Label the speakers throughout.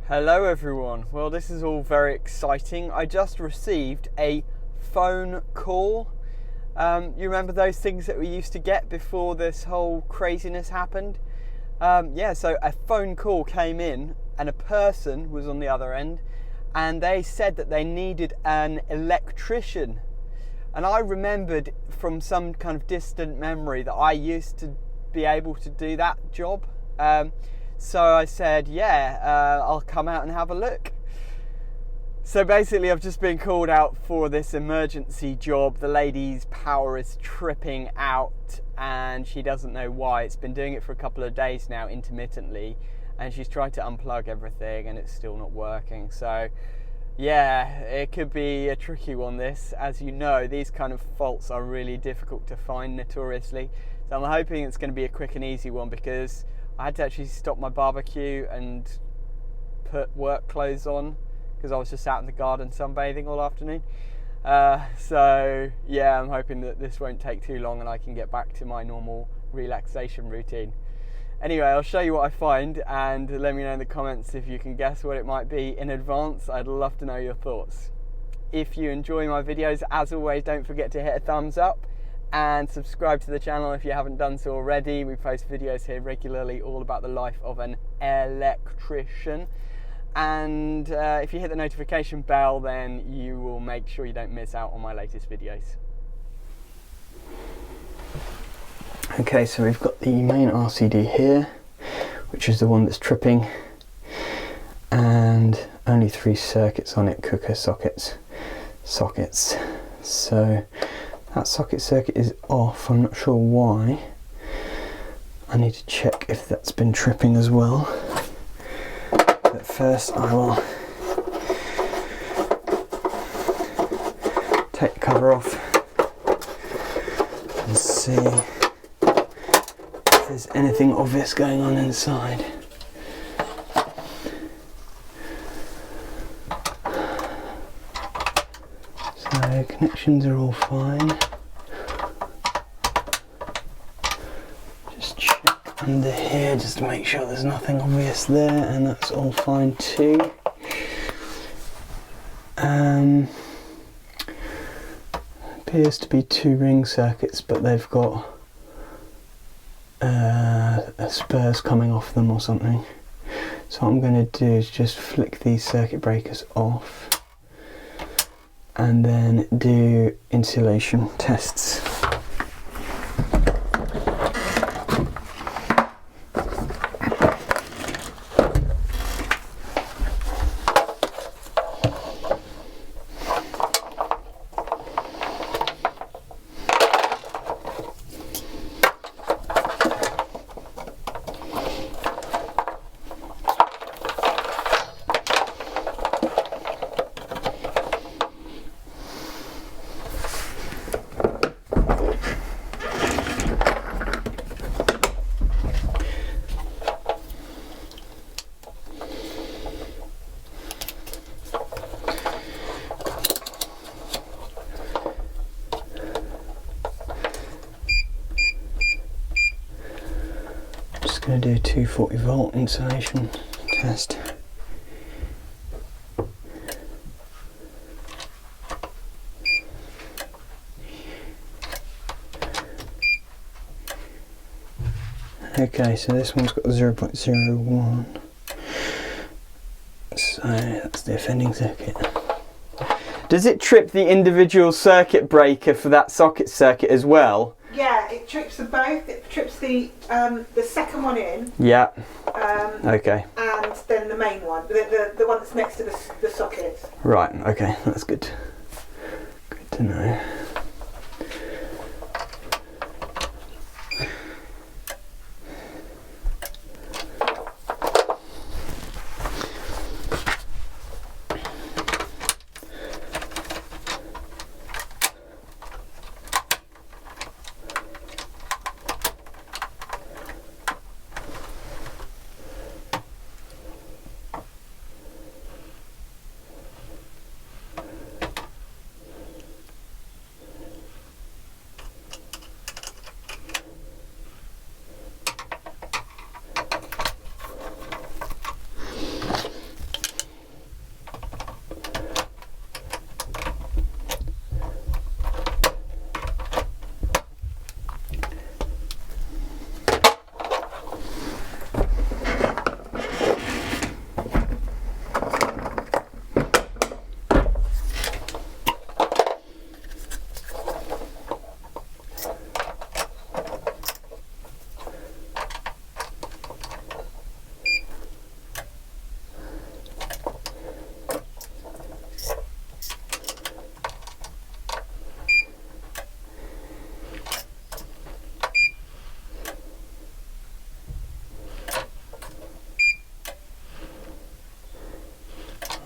Speaker 1: Hello everyone, well this is all very exciting. I just received a phone call. You remember those things that we used to get before this whole craziness happened? Yeah, so a phone call came in and a person was on the other end and they said that they needed an electrician. And I remembered from some kind of distant memory that I used to be able to do that job. So I said, yeah, I'll come out and have a look. So basically I've just been called out for this emergency job. The lady's power is tripping out and she doesn't know why. It's been doing it for a couple of days now intermittently, and she's tried to unplug everything and it's still not working. So yeah, it could be a tricky one this. As you know, these kind of faults are really difficult to find notoriously. So I'm hoping it's going to be a quick and easy one, because I had to actually stop my barbecue and put work clothes on because I was just out in the garden sunbathing all afternoon. So yeah, I'm hoping that this won't take too long and I can get back to my normal relaxation routine. Anyway, I'll show you what I find and let me know in the comments if you can guess what it might be in advance. I'd love to know your thoughts. If you enjoy my videos, as always, don't forget to hit a thumbs up and subscribe to the channel if you haven't done so already. We post videos here regularly all about the life of an electrician. And if you hit the notification bell, then you will make sure you don't miss out on my latest videos.
Speaker 2: Okay, so we've got the main RCD here, which is the one that's tripping, and only 3 circuits on it, cooker sockets. So that socket circuit is off. I'm not sure why. I need to check if that's been tripping as well. But first I will take the cover off and see if there's anything obvious going on inside. So connections are all fine. Just check under here just to make sure there's nothing obvious there, and that's all fine too. Appears to be 2 ring circuits, but they've got spurs coming off them or something. So what I'm going to do is just flick these circuit breakers off and then do insulation tests. Going to do a 240 volt insulation test. Okay, so this one's got 0.01, so that's the offending circuit.
Speaker 1: Does it trip the individual circuit breaker for that socket circuit as well?
Speaker 3: Yeah, it trips them both. It trips the second one in.
Speaker 1: Yeah. Okay.
Speaker 3: And then the main one, the one that's next to the socket.
Speaker 2: Right. Okay, that's good. Good to know.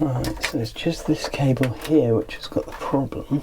Speaker 2: Right, so it's just this cable here which has got the problem.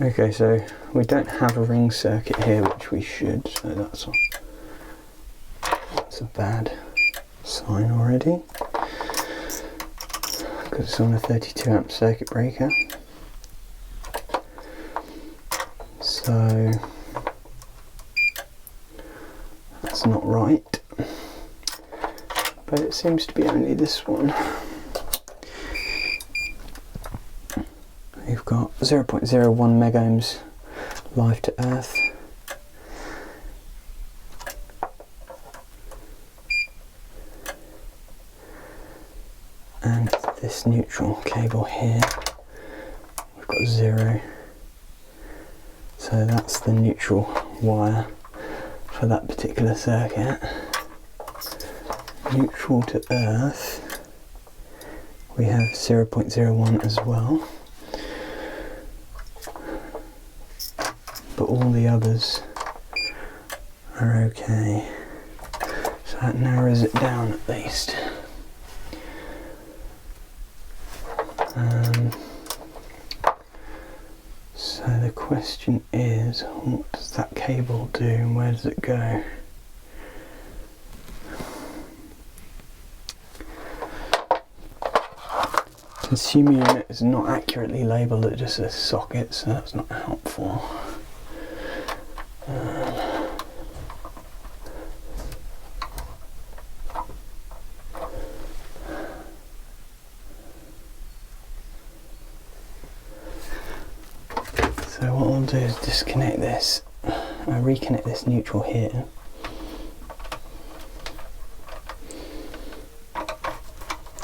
Speaker 2: Okay, so we don't have a ring circuit here, which we should, so that's a bad sign already, because it's on a 32 amp circuit breaker. So that's not right, but it seems to be only this one. You've got 0.01 mega ohms live to earth. And this neutral cable here, we've got 0. So that's the neutral wire for that particular circuit. Neutral to earth, we have 0.01 as well. But all the others are okay, so that narrows it down at least. So the question is, what does that cable do and where does it go? Consumer unit is not accurately labelled, it just says socket, so that's not helpful. So what I'll do is disconnect this, I reconnect this neutral here.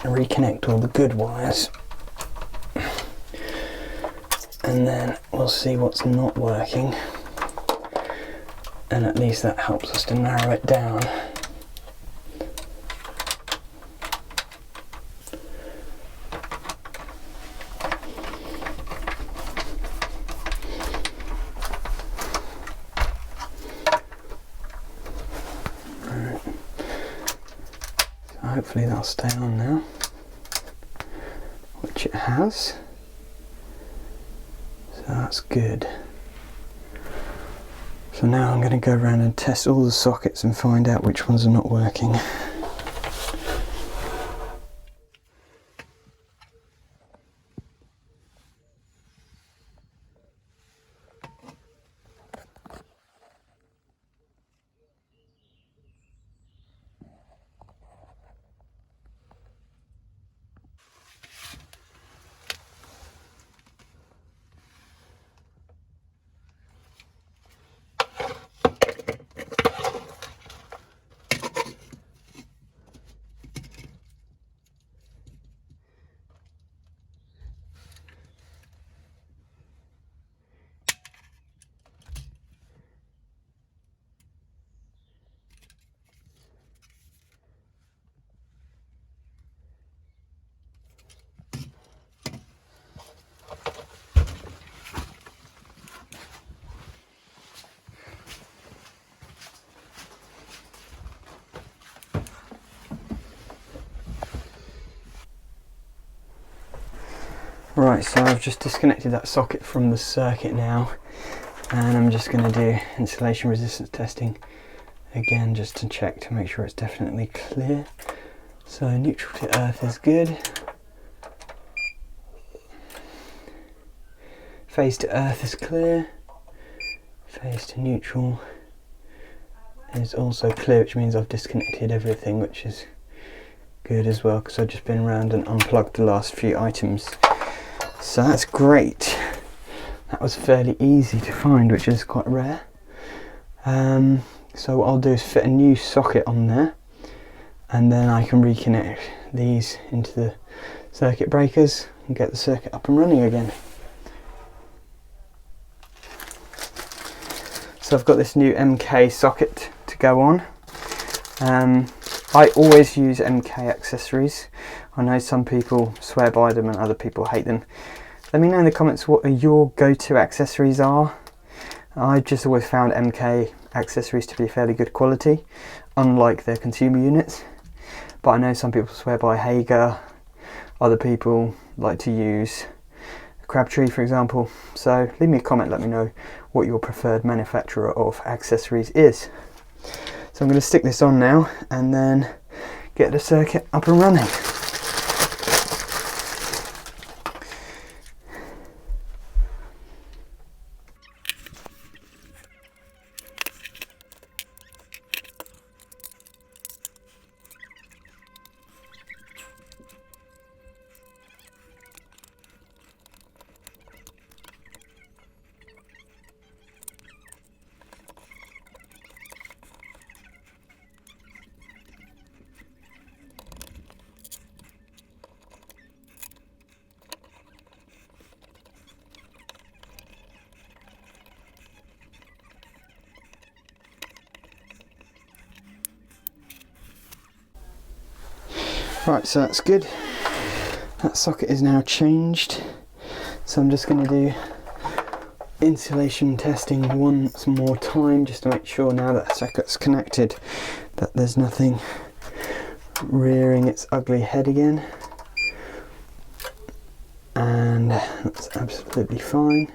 Speaker 2: Reconnect all the good wires, and then we'll see what's not working, and at least that helps us to narrow it down. Right. So hopefully that'll stay on now, which it has, so that's good. So now I'm going to go around and test all the sockets and find out which ones are not working. Right, so I've just disconnected that socket from the circuit now, and I'm just going to do insulation resistance testing again, just to check to make sure it's definitely clear. So neutral to earth is good. Phase to earth is clear. Phase to neutral is also clear, which means I've disconnected everything, which is good as well, because I've just been around and unplugged the last few items. So that's great. That was fairly easy to find, which is quite rare. So what I'll do is fit a new socket on there, and then I can reconnect these into the circuit breakers and get the circuit up and running again. So I've got this new MK socket to go on. I always use MK accessories. I know some people swear by them and other people hate them. Let me know in the comments what your go-to accessories are. I've just always found MK accessories to be fairly good quality, unlike their consumer units. But I know some people swear by Hager, other people like to use Crabtree, for example. So leave me a comment, let me know what your preferred manufacturer of accessories is. So I'm going to stick this on now and then get the circuit up and running. Right, so that's good. That socket is now changed. So I'm just going to do insulation testing once more time, just to make sure now that the socket's connected that there's nothing rearing its ugly head again. And that's absolutely fine.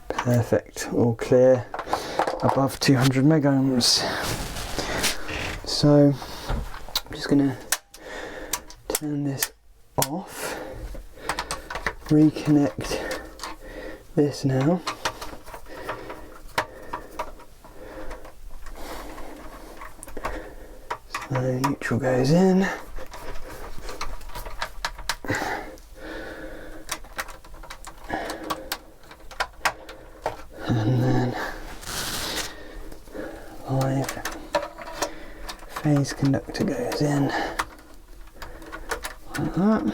Speaker 2: Perfect, all clear, above 200 megohms. So I'm just going to turn this off, reconnect this now. So neutral goes in. And then live phase conductor goes in like that.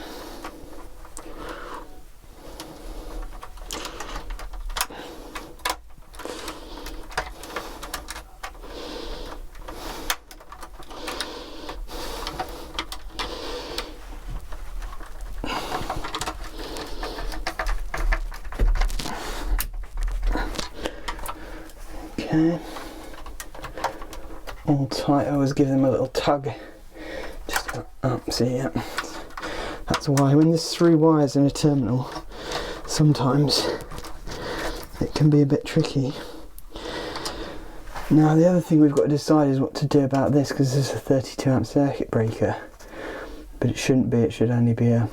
Speaker 2: Okay, all tight. I always give them a little tug just up, see, yeah. That's why when there's 3 wires in a terminal, sometimes it can be a bit tricky. Now the other thing we've got to decide is what to do about this, because this is a 32 amp circuit breaker, but it shouldn't be, it should only be a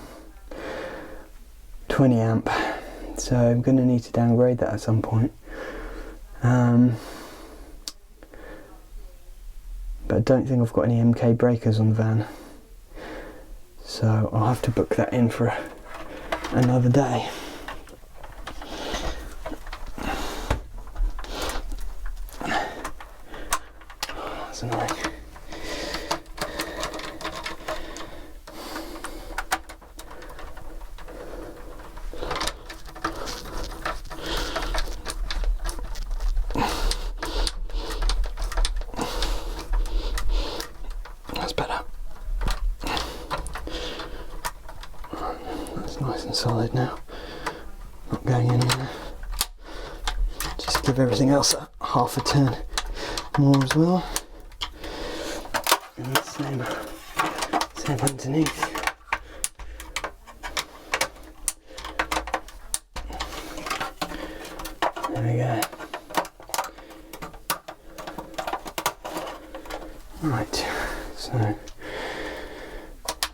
Speaker 2: 20 amp, so I'm going to need to downgrade that at some point. But I don't think I've got any MK breakers on the van, so I'll have to book that in for another day. That's annoying. That's better. That's nice and solid now. Not going anywhere. Just give everything else a half a turn more as well. And the same underneath. Right, so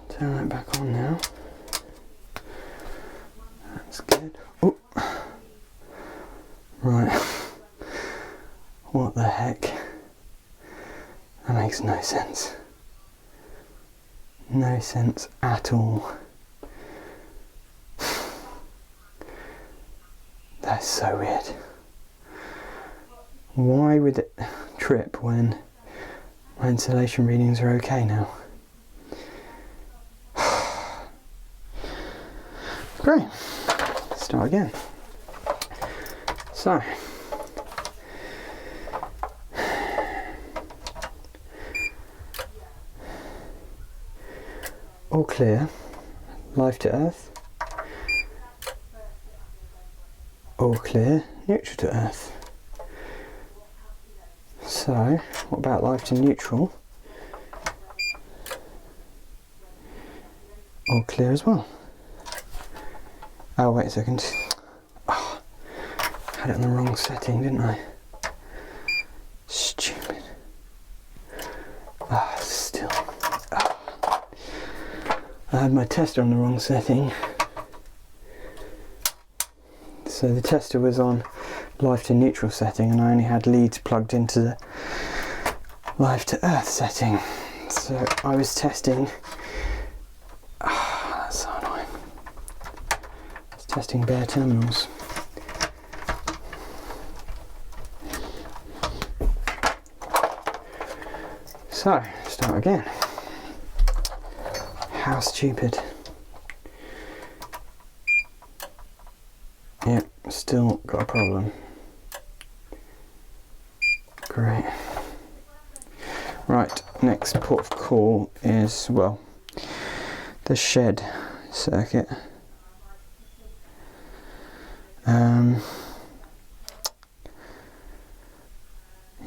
Speaker 2: turn that back on now. That's good. Oh, right. What the heck? That makes no sense. No sense at all. That's so weird. Why would it trip when my insulation readings are okay now? Great. Start again. So, all clear, live to earth. All clear, neutral to earth. So, what about live to neutral? All clear as well. Oh, wait a second. Oh, had it in the wrong setting, didn't I? Stupid. Ah, still. Ah. I had my tester on the wrong setting. So the tester was on live to neutral setting and I only had leads plugged into the live to earth setting. So I was testing. Ah, that's so annoying. I was testing bare terminals. So, start again. How stupid. Yep, still got a problem. Great. Right, next port of call is, well, the shed circuit.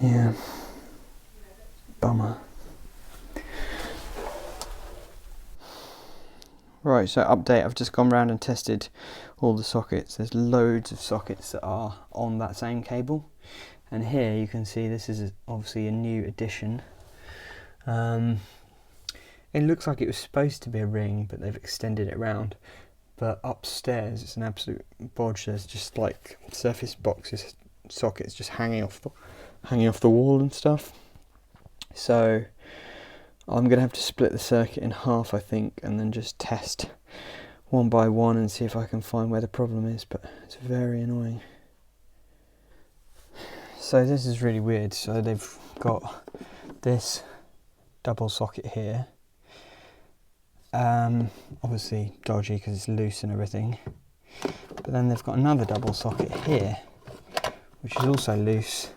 Speaker 2: Yeah, bummer. Right, so update, I've just gone round and tested all the sockets. There's loads of sockets that are on that same cable. And here you can see this is obviously a new addition. It looks like it was supposed to be a ring, but they've extended it around. But upstairs it's an absolute bodge. There's just like surface boxes, sockets just hanging off the wall and stuff. So I'm going to have to split the circuit in half, I think, and then just test one by one and see if I can find where the problem is, but it's very annoying. So this is really weird. So they've got this double socket here. Obviously dodgy because it's loose and everything. But then they've got another double socket here, which is also loose,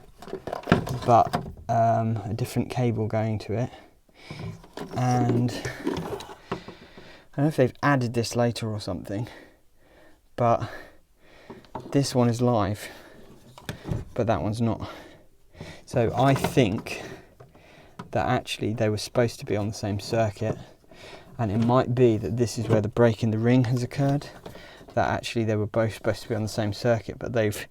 Speaker 2: but a different cable going to it. And I don't know if they've added this later or something, but this one is live, but that one's not. So I think that actually they were supposed to be on the same circuit, and it might be that this is where the break in the ring has occurred, that actually they were both supposed to be on the same circuit, but they've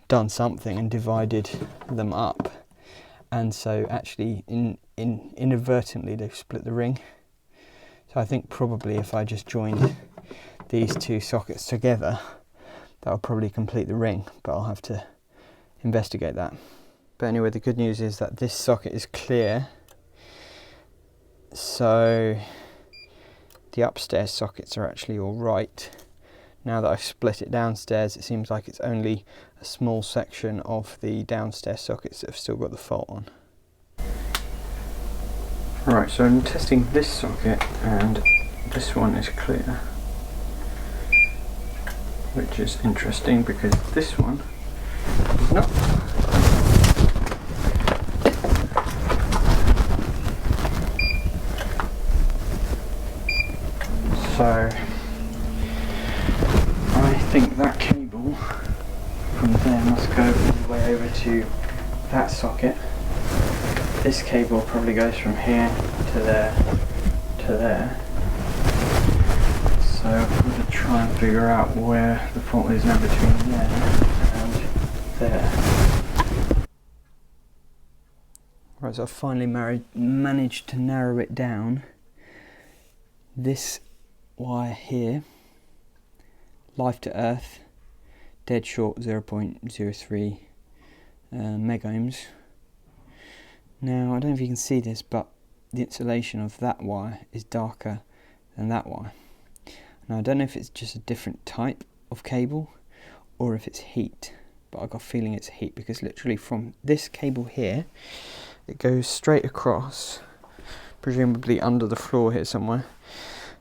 Speaker 2: done something and divided them up, and so actually inadvertently they've split the ring. So I think probably if I just joined these two sockets together, that will probably complete the ring, but I'll have to investigate that. But anyway, the good news is that this socket is clear, so the upstairs sockets are actually all right. Now that I've split it downstairs, it seems like it's only a small section of the downstairs sockets that have still got the fault on. Right, so I'm testing this socket and this one is clear, which is interesting because this one is not. So I think that cable from there must go all the way over to that socket. This cable probably goes from here to there to there. So I'm going to try and figure out where the fault is now between there and there. Right, Right, so I've finally managed to narrow it down. This wire here, life to earth, dead short 0.03 mega ohms. Now, I don't know if you can see this, but the insulation of that wire is darker than that wire. Now, I don't know if it's just a different type of cable or if it's heat, but I've got a feeling it's heat, because literally from this cable here, it goes straight across, presumably under the floor here somewhere,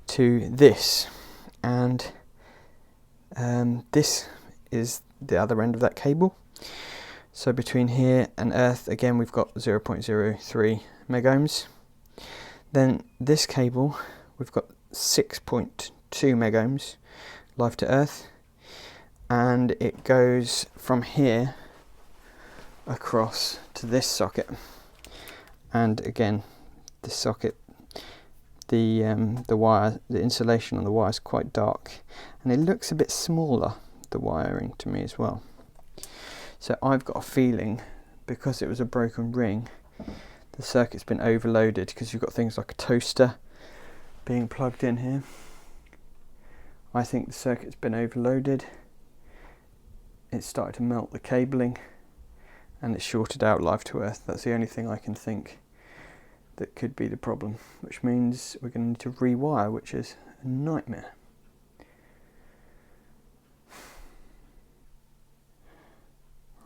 Speaker 2: to this, and this is the other end of that cable. So between here and earth, again, we've got 0.03 mega ohms. Then this cable, we've got 6.2 mega ohms, life to earth, and it goes from here across to this socket. And again, this socket, the wire, the insulation on the wire is quite dark, and it looks a bit smaller, the wiring, to me as well. So I've got a feeling, because it was a broken ring, the circuit's been overloaded, because you've got things like a toaster being plugged in here. I think the circuit's been overloaded. It's started to melt the cabling, and it's shorted out life to earth. That's the only thing I can think that could be the problem, which means we're going to need to rewire, which is a nightmare.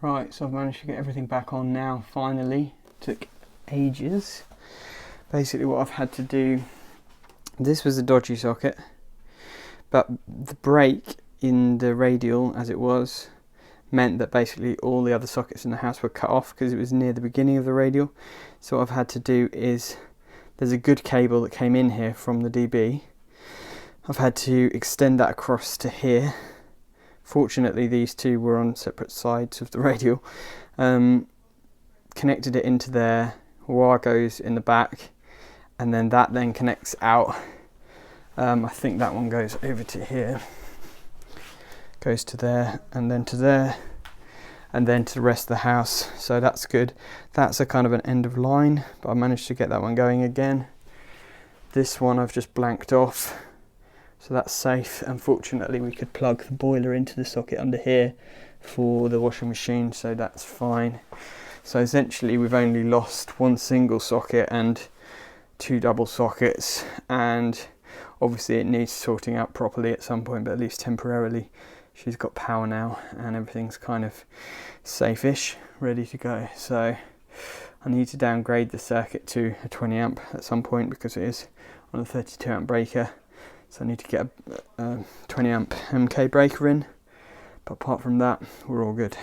Speaker 2: Right, so I've managed to get everything back on now, finally. Took ages. Basically what I've had to do, this was a dodgy socket, but the break in the radial, as it was, meant that basically all the other sockets in the house were cut off because it was near the beginning of the radial. So what I've had to do is, there's a good cable that came in here from the DB. I've had to extend that across to here. Fortunately, these two were on separate sides of the radial. Connected it into there, wire goes in the back, and then that then connects out. I think that one goes over to here, goes to there, and then to there, and then to the rest of the house. So that's good. That's a kind of an end of line, but I managed to get that one going again. This one I've just blanked off, so that's safe. Unfortunately, we could plug the boiler into the socket under here for the washing machine, so that's fine. So essentially we've only lost one single socket and two double sockets, and obviously it needs sorting out properly at some point, but at least temporarily she's got power now and everything's kind of safe-ish, ready to go. So I need to downgrade the circuit to a 20 amp at some point, because it is on a 32 amp breaker. So I need to get a 20 amp MK breaker in, but apart from that, we're all good.